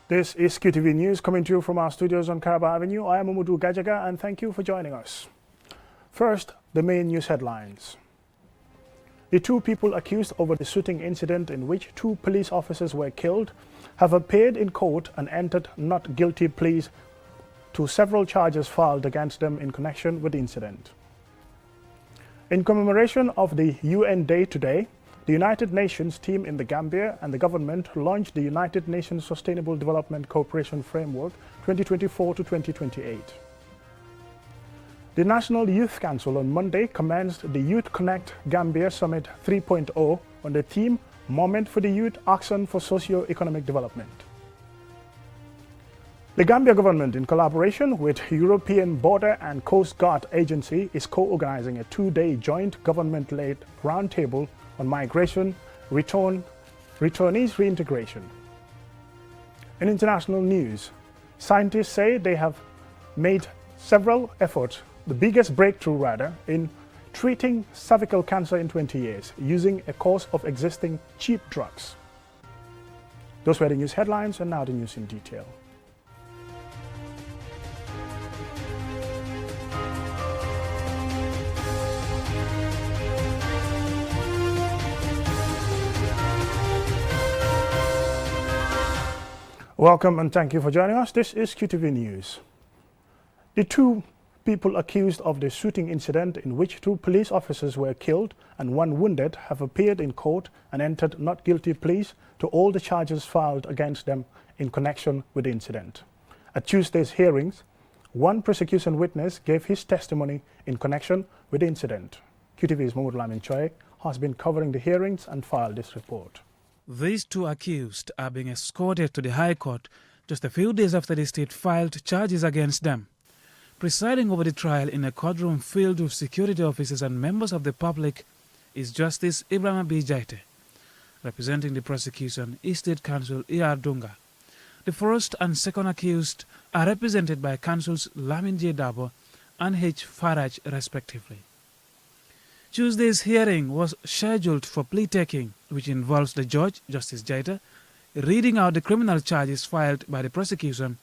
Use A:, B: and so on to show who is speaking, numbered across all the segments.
A: This is QTV News coming to you from our studios on Caraba Avenue. I am Umudu Gajaga and thank you for joining us. First, the main news headlines. The two people accused over the shooting incident in which two police officers were killed have appeared in court and entered not guilty pleas to several charges filed against them in connection with the incident. In commemoration of the UN Day today, the United Nations team in the Gambia and the government launched the United Nations Sustainable Development Cooperation Framework 2024 to 2028. The National Youth Council on Monday commenced the Youth Connect Gambia Summit 3.0 on the theme Moment for the Youth, Action for Socio-Economic Development. The Gambia government, in collaboration with European Border and Coast Guard Agency, is co-organizing a two-day joint government-led roundtable on migration, returnees reintegration. In international news, scientists say they have made several efforts, the biggest breakthrough rather, in treating cervical cancer in 20 years using a course of existing cheap drugs. Those were the news headlines, and now the news in detail. Welcome and thank you for joining us. This is QTV News. The two people accused of the shooting incident in which two police officers were killed and one wounded have appeared in court and entered not guilty pleas to all the charges filed against them in connection with the incident. At Tuesday's hearings, one prosecution witness gave his testimony in connection with the incident. QTV's Mahmoud Lamin Choi has been covering the hearings and filed this report.
B: These two accused are being escorted to the High Court just a few days after the state filed charges against them. Presiding over the trial in a courtroom filled with security officers and members of the public is Justice Ibrahim B. Jaite. Representing the prosecution is State Counsel E.R. Dunga. The first and second accused are represented by Counsels Lamin J. Dabo and H. Faraj respectively. Tuesday's hearing was scheduled for plea taking, which involves the judge, Justice Jaita, reading out the criminal charges filed by the prosecution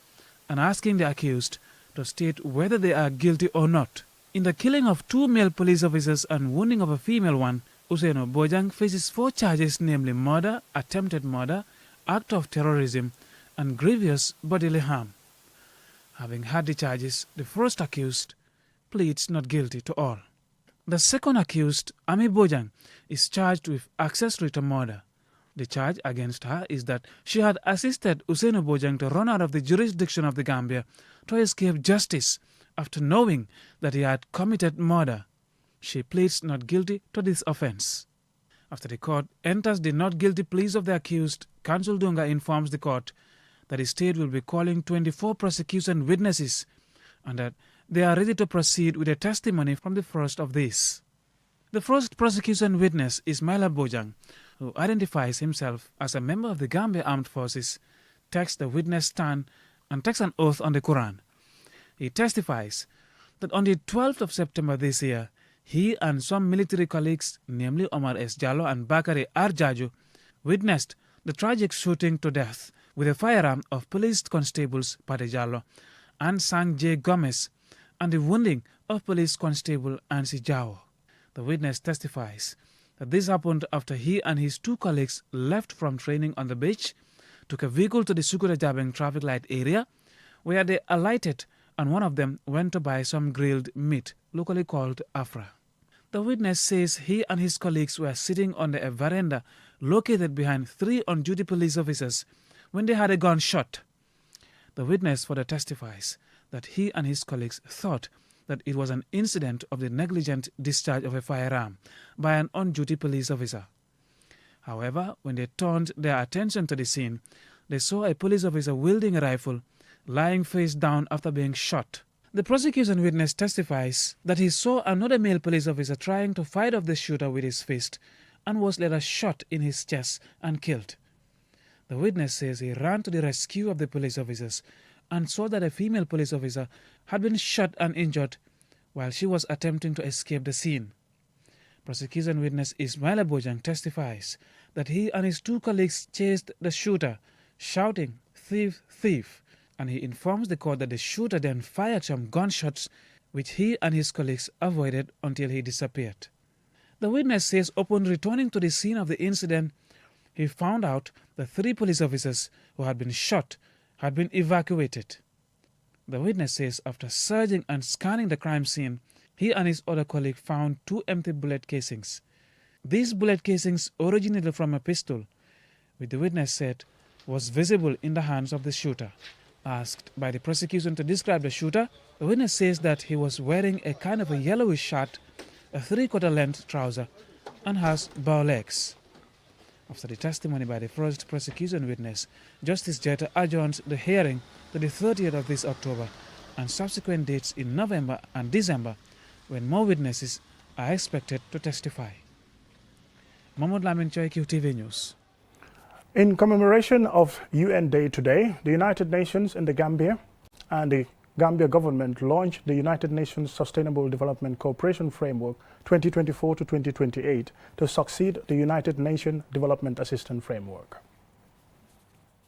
B: and asking the accused to state whether they are guilty or not. In the killing of two male police officers and wounding of a female one, Usaino Bojang faces 4 charges, namely murder, attempted murder, act of terrorism, and grievous bodily harm. Having had the charges, the first accused pleads not guilty to all. The second accused, Ami Bojang, is charged with accessory to murder. The charge against her is that she had assisted Usaino Bojang to run out of the jurisdiction of the Gambia to escape justice after knowing that he had committed murder. She pleads not guilty to this offense. After the court enters the not guilty pleas of the accused, Counsel Dunga informs the court that the state will be calling 24 prosecution witnesses and that they are ready to proceed with a testimony from the first of these. The first prosecution witness is Maila Bojang, who identifies himself as a member of the Gambia Armed Forces, takes the witness stand and takes an oath on the Quran. He testifies that on the 12th of September this year, he and some military colleagues, namely Omar S. Jallo and Bakari Arjaju, witnessed the tragic shooting to death with a firearm of police constables Pate Jallo and Sang J. Gomez, and the wounding of police constable Ansi Jao. The witness testifies that this happened after he and his 2 colleagues left from training on the beach, took a vehicle to the Sukura Jabeng traffic light area, where they alighted and one of them went to buy some grilled meat, locally called Afra. The witness says he and his colleagues were sitting on a veranda located behind 3 on-duty police officers when they had a gunshot. The witness further testifies that he and his colleagues thought that it was an incident of the negligent discharge of a firearm by an on-duty police officer. However, when they turned their attention to the scene, they saw a police officer wielding a rifle, lying face down after being shot. The prosecution witness testifies that he saw another male police officer trying to fight off the shooter with his fist and was later shot in his chest and killed. The witness says he ran to the rescue of the police officers and saw that a female police officer had been shot and injured while she was attempting to escape the scene. Prosecution witness Ismaila Bojang testifies that he and his 2 colleagues chased the shooter, shouting, thief, and he informs the court that the shooter then fired some gunshots which he and his colleagues avoided until he disappeared. The witness says upon returning to the scene of the incident, he found out the 3 police officers who had been shot had been evacuated. The witness says after searching and scanning the crime scene, he and his other colleague found 2 empty bullet casings. These bullet casings originated from a pistol, which the witness said was visible in the hands of the shooter. Asked by the prosecution to describe the shooter, the witness says that he was wearing a kind of a yellowish shirt, a 3/4 length trouser, and has bow legs. After the testimony by the first prosecution witness, Justice Jetta adjourned the hearing to the 30th of this October and subsequent dates in November and December, when more witnesses are expected to testify. Mahmoud Lamin Choi, QTV News.
A: In commemoration of UN Day today, the United Nations in the Gambia and the Gambia government launched the United Nations Sustainable Development Cooperation Framework 2024 to 2028 to succeed the United Nations Development Assistance Framework.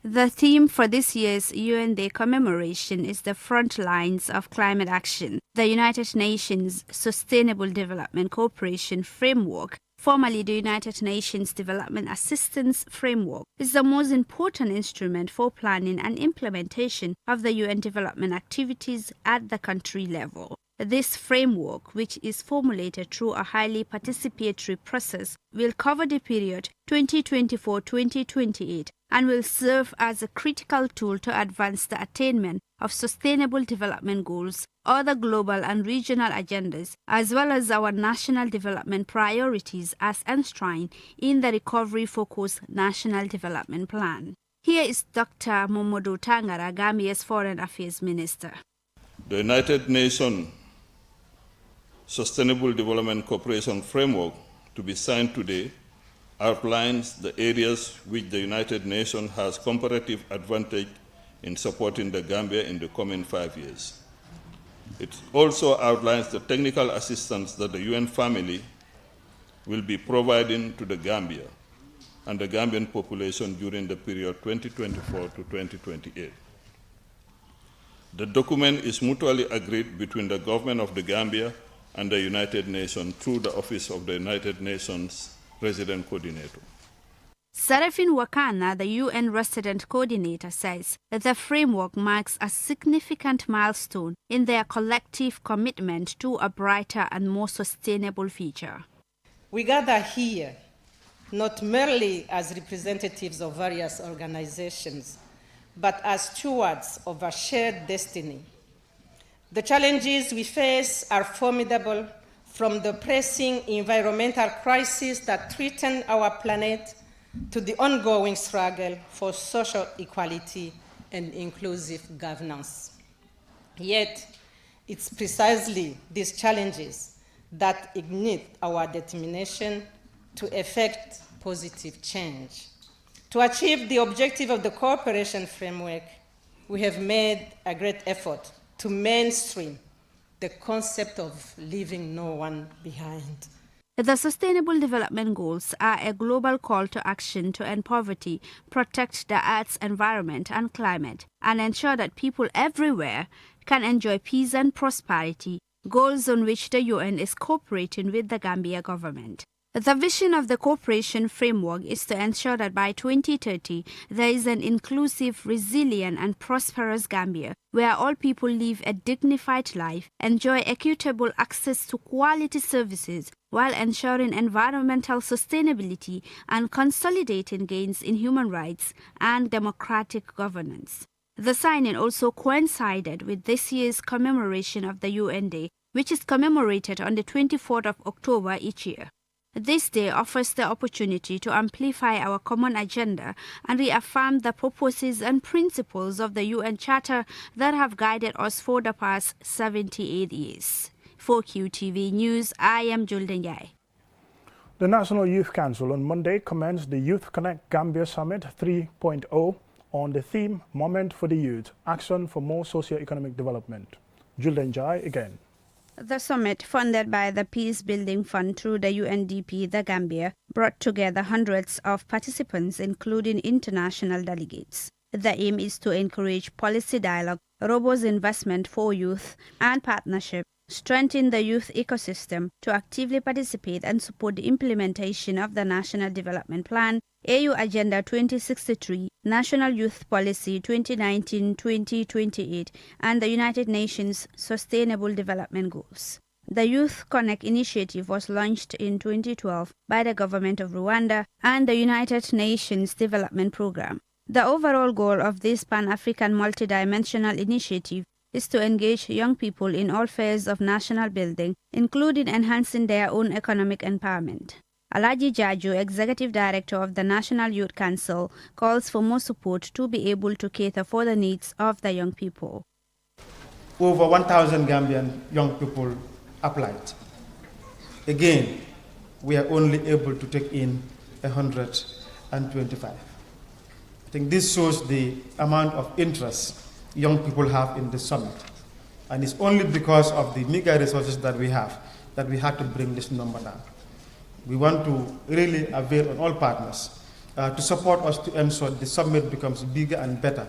C: The theme for this year's UN Day commemoration is the front lines of climate action. The United Nations Sustainable Development Cooperation Framework, formerly the United Nations Development Assistance Framework, is the most important instrument for planning and implementation of the UN development activities at the country level. This framework, which is formulated through a highly participatory process, will cover the period 2024-2028 and will serve as a critical tool to advance the attainment of sustainable development goals, other global and regional agendas, as well as our national development priorities as enshrined in the Recovery-Focused National Development Plan. Here is Dr. Momodou Tangara, Gambia's Foreign Affairs Minister.
D: The United Nations Sustainable Development Cooperation Framework, to be signed today, outlines the areas which the United Nations has comparative advantage in supporting the Gambia in the coming 5 years. It also outlines the technical assistance that the UN family will be providing to the Gambia and the Gambian population during the period 2024 to 2028. The document is mutually agreed between the government of the Gambia and the United Nations through the Office of the United Nations Resident Coordinator.
C: Serafin Wakana, the UN Resident Coordinator, says that the framework marks a significant milestone in their collective commitment to a brighter and more sustainable future.
E: We gather here not merely as representatives of various organizations, but as stewards of a shared destiny. The challenges we face are formidable, from the pressing environmental crisis that threaten our planet to the ongoing struggle for social equality and inclusive governance. Yet, it's precisely these challenges that ignite our determination to effect positive change. To achieve the objective of the cooperation framework, we have made a great effort to mainstream the concept of leaving no one behind.
C: The Sustainable Development Goals are a global call to action to end poverty, protect the Earth's environment and climate, and ensure that people everywhere can enjoy peace and prosperity, goals on which the UN is cooperating with the Gambia government. The vision of the cooperation framework is to ensure that by 2030, there is an inclusive, resilient and prosperous Gambia where all people live a dignified life, enjoy equitable access to quality services while ensuring environmental sustainability and consolidating gains in human rights and democratic governance. The signing also coincided with this year's commemoration of the UN Day, which is commemorated on the 24th of October each year. This day offers the opportunity to amplify our common agenda and reaffirm the purposes and principles of the UN Charter that have guided us for the past 78 years. For QTV News, I am Julden Yai.
A: The National Youth Council on Monday commenced the Youth Connect Gambia Summit 3.0 on the theme Moment for the Youth, Action for More Socio-Economic Development. Julden Jai again.
C: The summit, funded by the Peace Building Fund through the UNDP, the Gambia, brought together hundreds of participants, including international delegates. The aim is to encourage policy dialogue, robust investment for youth, and partnership, strengthen the youth ecosystem to actively participate and support the implementation of the National Development Plan, AU Agenda 2063, National Youth Policy 2019-2028, and the United Nations Sustainable Development Goals. The Youth Connect initiative was launched in 2012 by the government of Rwanda and the United Nations Development Programme. The overall goal of this Pan-African multidimensional initiative is to engage young people in all phases of national building, including enhancing their own economic empowerment. Alaji Jaju, Executive Director of the National Youth Council, calls for more support to be able to cater for the needs of the young people.
F: Over 1,000 Gambian young people applied. Again, we are only able to take in 125. I think this shows the amount of interest young people have in the summit. And it's only because of the meager resources that we have that we had to bring this number down. We want to really avail on all partners to support us to ensure the summit becomes bigger and better.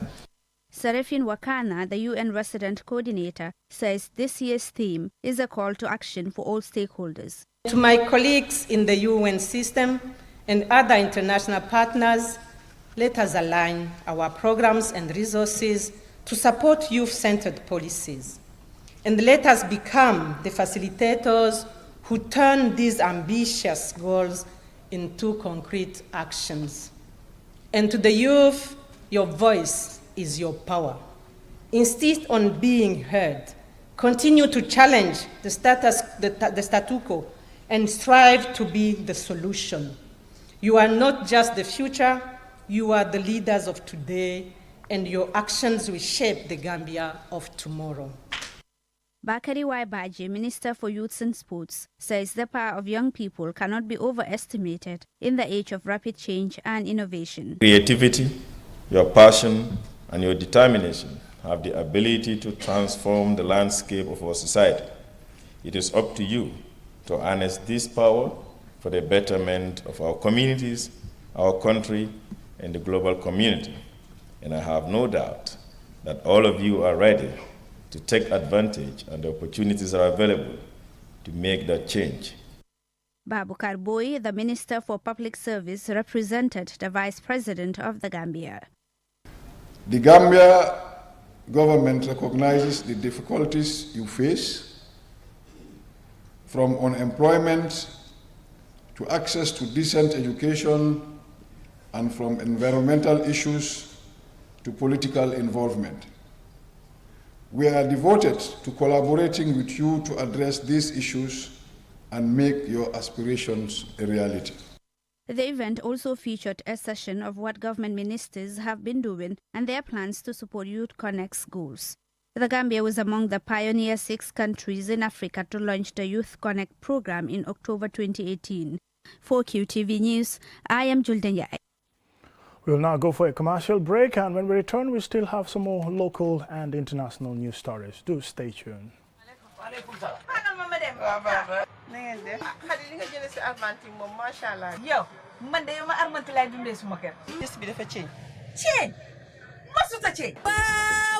C: Serafin Wakana, the UN resident coordinator, says this year's theme is a call to action for all stakeholders.
E: To my colleagues in the UN system and other international partners, let us align our programs and resources to support youth-centered policies. And let us become the facilitators who turn these ambitious goals into concrete actions. And to the youth, your voice is your power. Insist on being heard. Continue to challenge the statu quo and strive to be the solution. You are not just the future, you are the leaders of today, and your actions will shape the Gambia of tomorrow.
C: Bakari Waibaji, Minister for Youth and Sports, says the power of young people cannot be overestimated in the age of rapid change and innovation.
G: Creativity, your passion, and your determination have the ability to transform the landscape of our society. It is up to you to harness this power for the betterment of our communities, our country, and the global community. And I have no doubt that all of you are ready to take advantage and the opportunities are available to make that change.
C: Babukar Boy, the Minister for Public Service, represented the Vice President of the Gambia.
H: The Gambia government recognizes the difficulties you face, from unemployment to access to decent education, and from environmental issues to political involvement. We are devoted to collaborating with you to address these issues and make your aspirations a reality.
C: The event also featured a session of what government ministers have been doing and their plans to support Youth Connect's goals. The Gambia was among the pioneer 6 countries in Africa to launch the Youth Connect program in October 2018. For QTV News, I am Julden Yai.
A: We'll now go for a commercial break, and when we return, we still have some more local and international news stories. Do stay tuned.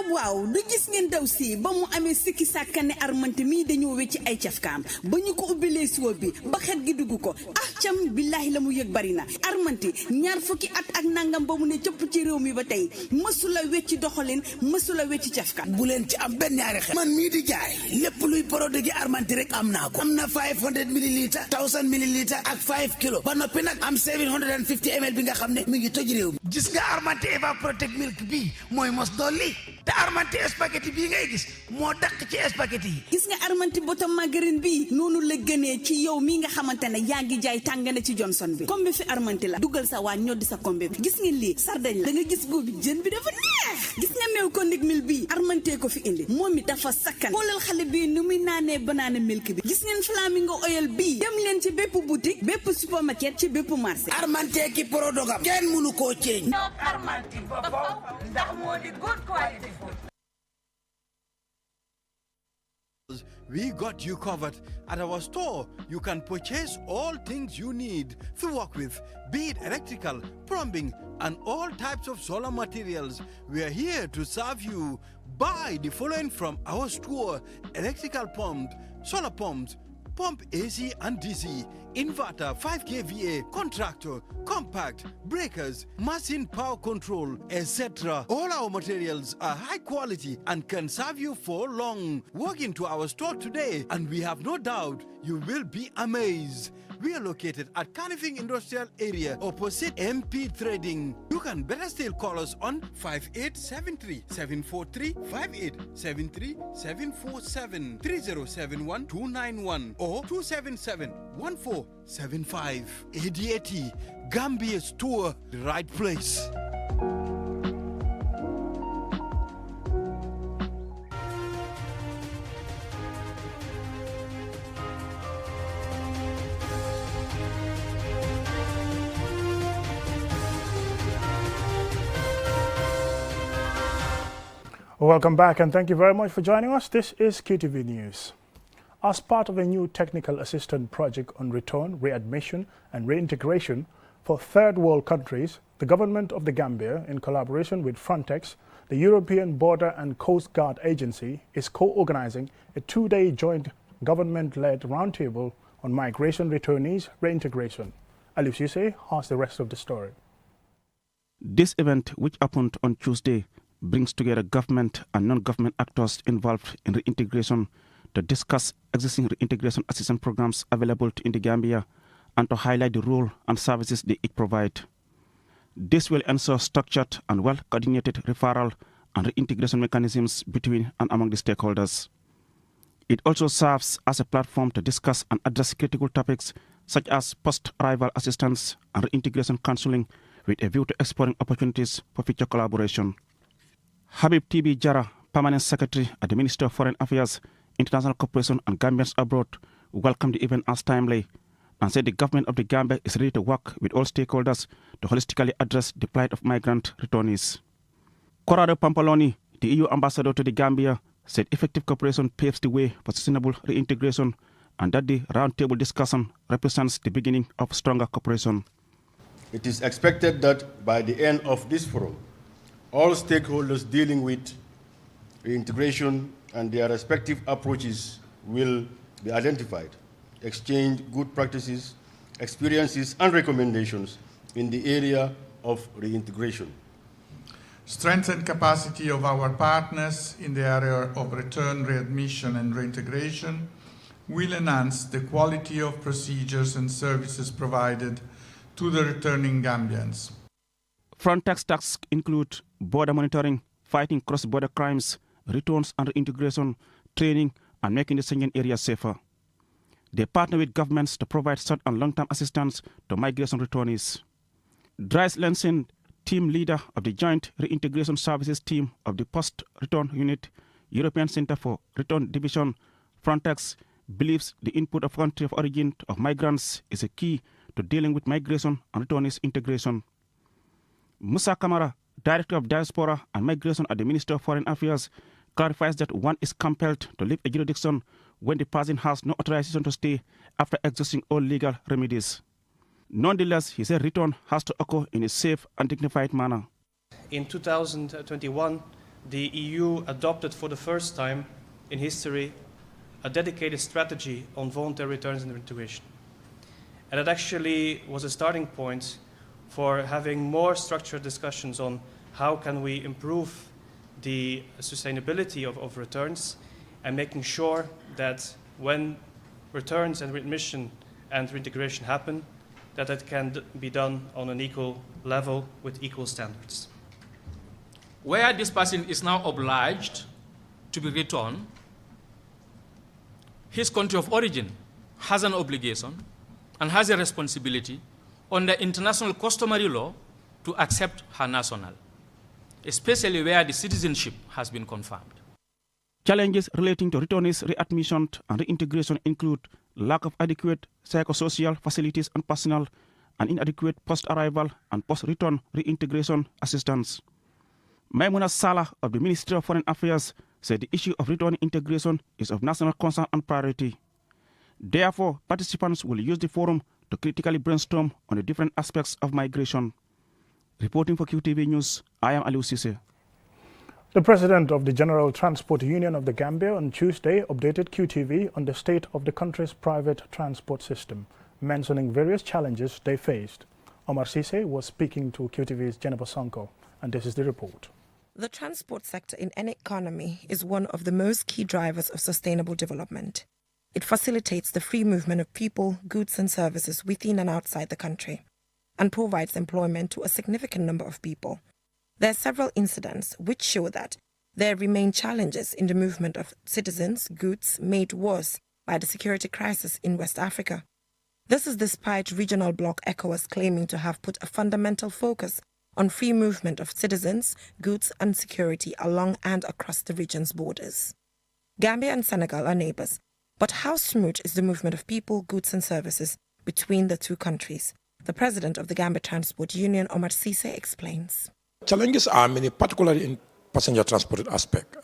I: waaw du gis ngeen daw si ba mu amee sikki sàkkane armante mi dañoo wecci ay cafkaam ba ñu ko ubbilee siwo bi ba xet gi dugg ko cam billahi la mu yëg bari na armante ñaar fukki at ak nangam ba mu ne cëpp ci réew mi ba tey mësula wecci doxalin mësula wecci cafkaan
J: bu leen ci am benn ñaari xel man mii di jaay lépp luy produit gi armante rek am naa ko am na 500 millilitres 1000 millilitres ak 5 kilos ba noppi nag am 750 ml bi nga xam ne mi ngi toj réew mi gis nga armante Eva Protect Milk bi mooy mos dolli te armante spaghetti bii ngay gis moo dàq ci spaghetti yi
I: gis nga armante bottom margarine bi noonu la gënee ci yow mi nga xamante ne yaa ngi jaay tàngane ci Johnson bi kombi fi armante la dugal sa waa ñoddi sa kombi bi gis ngeen lii sardañ la da nga gis boobu jën bi dafa neex gis nga meew Kondik Milk bi armante ko fi indi moom mi dafa sakkan xoolal xale bi nu muy naanee banana milk bi gis ngeen flamingo oil bi dem leen ci bépp boutique bépp supermarket ci bépp marché
J: armante ki prodogam kenn mënu koo ceeñ
I: armante ndax moo di good quality food
K: we got you covered. At our store, you can purchase all things you need to work with, be it electrical, plumbing, and all types of solar materials. We are here to serve you. Buy the following from our store: electrical pump, solar pumps, pump AC and DC, inverter, 5 kVA, contractor, compact, breakers, machine power control, etc. All our materials are high quality and can serve you for long. Walk into our store today and we have no doubt you will be amazed. We are located at Canifing Industrial Area opposite MP Trading. You can better still call us on 5873 743 5873 747 3071 291 or 277 1475. ADAT, Gambia's tour, the right place.
A: Welcome back and thank you very much for joining us. This is QTV News. As part of a new technical assistance project on return, readmission and reintegration for third world countries, the government of the Gambia, in collaboration with Frontex, the European Border and Coast Guard Agency, is co-organizing a 2-day joint government-led roundtable on migration returnees reintegration. Alif Sise has the rest of the story.
L: This event, which happened on Tuesday, brings together government and non-government actors involved in reintegration to discuss existing reintegration assistance programs available in the Gambia and to highlight the role and services they each provide. This will ensure structured and well-coordinated referral and reintegration mechanisms between and among the stakeholders. It also serves as a platform to discuss and address critical topics such as post-arrival assistance and reintegration counseling with a view to exploring opportunities for future collaboration. Habib TB Jara, Permanent Secretary at the Ministry of Foreign Affairs, International Cooperation and Gambians Abroad, welcomed the event as timely and said the government of the Gambia is ready to work with all stakeholders to holistically address the plight of migrant returnees. Corrado Pampaloni, the EU ambassador to the Gambia, said effective cooperation paves the way for sustainable reintegration and that the roundtable discussion represents the beginning of stronger cooperation.
M: It is expected that by the end of this forum, all stakeholders dealing with reintegration and their respective approaches will be identified, exchange good practices, experiences, and recommendations in the area of reintegration.
N: Strengthen capacity of our partners in the area of return, readmission, and reintegration will enhance the quality of procedures and services provided to the returning Gambians.
L: Frontex tasks include border monitoring, fighting cross-border crimes, returns and reintegration, training, and making the Schengen area safer. They partner with governments to provide short and long-term assistance to migration returnees. Dries Lensen, team leader of the Joint Reintegration Services Team of the Post-Return Unit, European Center for Return Division, Frontex, believes the input of country of origin of migrants is a key to dealing with migration and returnees integration. Musa Kamara, Director of Diaspora and Migration at the Ministry of Foreign Affairs, clarifies that one is compelled to leave a jurisdiction when the person has no authorization to stay after exhausting all legal remedies. Nonetheless, he said return has to occur in a safe and dignified manner.
O: In 2021, the EU adopted for the first time in history a dedicated strategy on voluntary returns and integration. And it actually was a starting point for having more structured discussions on how can we improve the sustainability of returns and making sure that when returns and readmission and reintegration happen, that it can be done on an equal level with equal standards.
P: Where this person is now obliged to be returned, his country of origin has an obligation and has a responsibility under international customary law to accept her national, especially where the citizenship has been confirmed.
L: Challenges relating to returnees readmission and reintegration include lack of adequate psychosocial facilities and personnel and inadequate post-arrival and post-return reintegration assistance. Maimuna Salah of the Ministry of Foreign Affairs said the issue of return integration is of national concern and priority. Therefore, participants will use the forum to critically brainstorm on the different aspects of migration. Reporting for QTV News, I am Aliou Cissé.
A: The president of the General Transport Union of the Gambia on Tuesday updated QTV on the state of the country's private transport system, mentioning various challenges they faced. Omar Cissé was speaking to QTV's Jennifer Sonko, and this is the report.
Q: The transport sector in any economy is one of the most key drivers of sustainable development. It facilitates the free movement of people, goods and services within and outside the country, and provides employment to a significant number of people. There are several incidents which show that there remain challenges in the movement of citizens, goods made worse by the security crisis in West Africa. This is despite regional bloc ECOWAS claiming to have put a fundamental focus on free movement of citizens, goods and security along and across the region's borders. Gambia and Senegal are neighbors, but how smooth is the movement of people, goods and services between the two countries? The president of the Gambia Transport Union, Omar Cissé, explains.
R: Challenges are many, particularly in passenger transport aspect,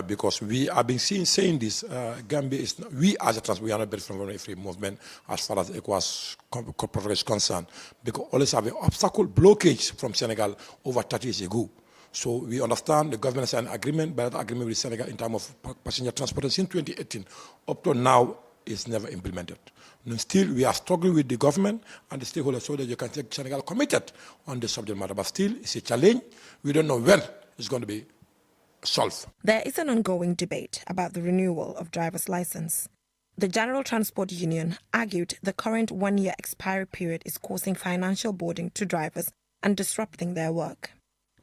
R: because we have been saying this. Gambia is, we as a transport, we are not benefiting from free movement as far as ECOWAS corporate is concerned, because always have an obstacle blockage from Senegal over 30 years ago. So we understand the government has an agreement, but that agreement with Senegal in terms of passenger transport since 2018 up to now is never implemented. And still, we are struggling with the government and the stakeholders so that you can take Senegal committed on the subject matter. But still, it's a challenge. We don't know when it's going to be solved.
Q: There is an ongoing debate about the renewal of driver's license. The General Transport Union argued the current one-year expiry period is causing financial burden to drivers and disrupting their work.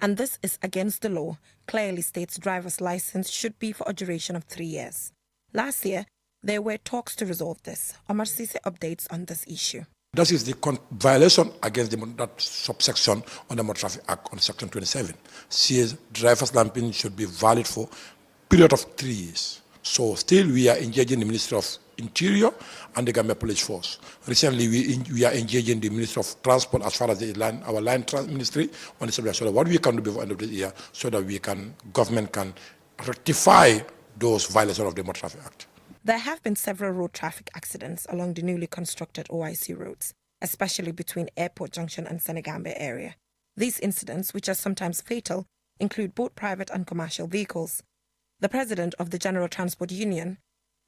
Q: And this is against the law, clearly states driver's license should be for a duration of 3 years. Last year, there were talks to resolve this. Omar Cissé updates on this issue.
R: That is the violation against that subsection on the Motor Traffic Act on Section 27. Says driver's license should be valid for a period of 3 years. So still we are engaging the Ministry of Interior and the Gambia Police Force. Recently we are engaging the Ministry of Transport as far as our line ministry on the subject. So what we can do before the end of the year so that government can rectify those violations of the Motor Traffic Act.
Q: There have been several road traffic accidents along the newly constructed OIC roads, especially between Airport Junction and Senegambia area. These incidents, which are sometimes fatal, include both private and commercial vehicles. The president of the General Transport Union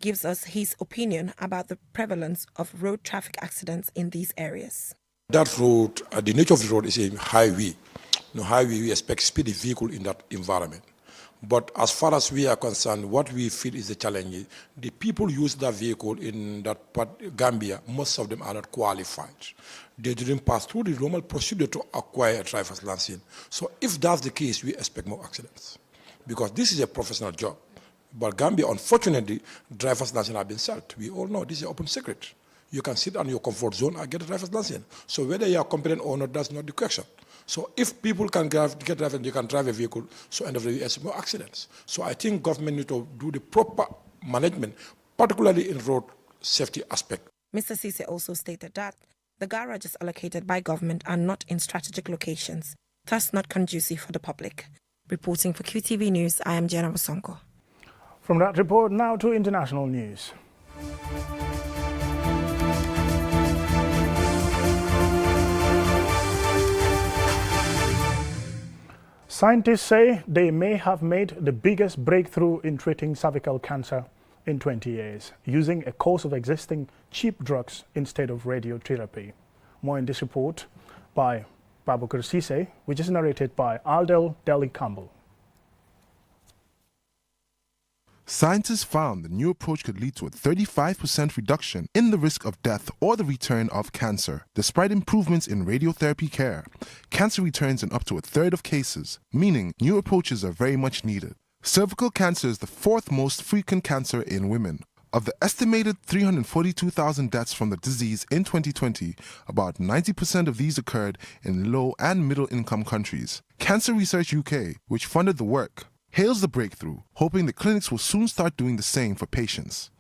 Q: gives us his opinion about the prevalence of road traffic accidents in these areas.
R: That road, the nature of the road is a highway. No highway, we expect speedy vehicle in that environment. But as far as we are concerned, what we feel is the challenge. The people use that vehicle in that part, Gambia, most of them are not qualified. They didn't pass through the normal procedure to acquire a driver's license. So if that's the case, we expect more accidents. Because this is a professional job. But Gambia, unfortunately, driver's license have been sold. We all know this is an open secret. You can sit on your comfort zone and get a driver's license. So whether you are competent or not, that's not the question. So if people can get driver's, you can drive a vehicle, so end of the day, it's more accidents. So I think government need to do the proper management, particularly in road safety aspect.
Q: Mr. Cissé also stated that the garages allocated by government are not in strategic locations, thus not conducive for the public. Reporting for QTV News, I am Jennifer Sonko.
A: From that report, now to international news. Scientists say they may have made the biggest breakthrough in treating cervical cancer in 20 years, using a course of existing cheap drugs instead of radiotherapy. More in this report by Babukar Cissé, which is narrated by Aldel Deli Campbell.
S: Scientists found the new approach could lead to a 35% reduction in the risk of death or the return of cancer. Despite improvements in radiotherapy care, cancer returns in up to a third of cases, meaning new approaches are very much needed. Cervical cancer is the fourth most frequent cancer in women. Of the estimated 342,000 deaths from the disease in 2020, about 90% of these occurred in low and middle income countries. Cancer Research UK, which funded the work, hails the breakthrough, hoping the clinics will soon start doing the same for patients.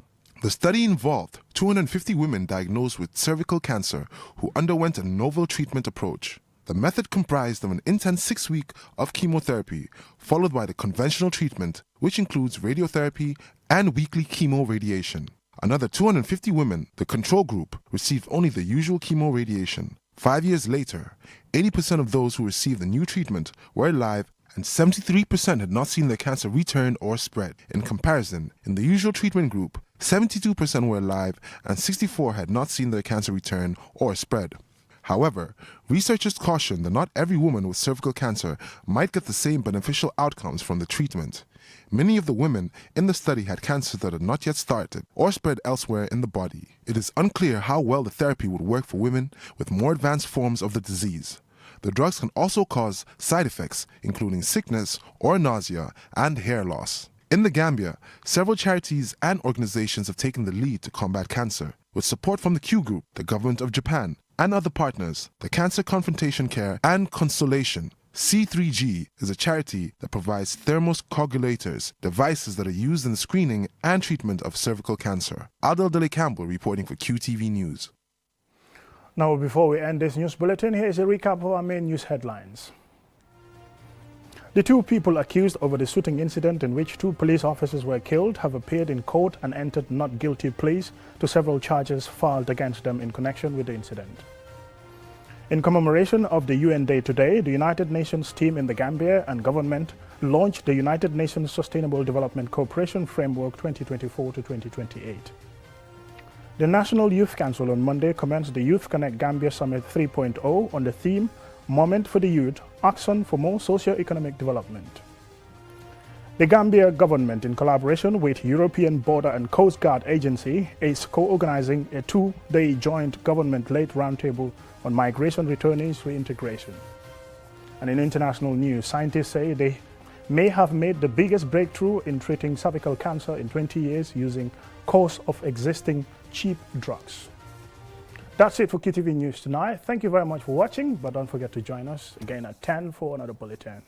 S: The study involved 250 women diagnosed with cervical cancer who underwent a novel treatment approach. The method comprised of an intense 6 weeks of chemotherapy, followed by the conventional treatment, which includes radiotherapy and weekly chemoradiation. Another 250 women, the control group, received only the usual chemoradiation. 5 years later, 80% of those who received the new treatment were alive and 73% had not seen their cancer return or spread. In comparison, in the usual treatment group, 72% were alive and 64% had not seen their cancer return or spread. However, researchers caution that not every woman with cervical cancer might get the same beneficial outcomes from the treatment. Many of the women in the study had cancers that had not yet started or spread elsewhere in the body. It is unclear how well the therapy would work for women with more advanced forms of the disease. The drugs can also cause side effects, including sickness or nausea and hair loss. In the Gambia, several charities and organizations have taken the lead to combat cancer, with support from the Q Group, the government of Japan, and other partners. The Cancer Confrontation Care and Consolation C3G is a charity that provides thermocoagulators, devices that are used in the screening and treatment of cervical cancer. Adel Dele Campbell reporting for QTV News.
A: Now, before we end this news bulletin, here is a recap of our main news headlines. The two people accused over the shooting incident in which 2 police officers were killed have appeared in court and entered not guilty pleas to several charges filed against them in connection with the incident. In commemoration of the UN Day today, the United Nations team in the Gambia and government launched the United Nations Sustainable Development Cooperation Framework 2024 to 2028. The National Youth Council on Monday commenced the Youth Connect Gambia Summit 3.0 on the theme Moment for the Youth, Action for More Socio-Economic Development. The Gambia government, in collaboration with European Border and Coast Guard Agency, is co-organizing a 2-day joint government-led roundtable on migration returnees reintegration. And in international news, scientists say they may have made the biggest breakthrough in treating cervical cancer in 20 years using course of existing cheap drugs. That's it for QTV News tonight. Thank you very much for watching, but don't forget to join us again at 10 for another bulletin.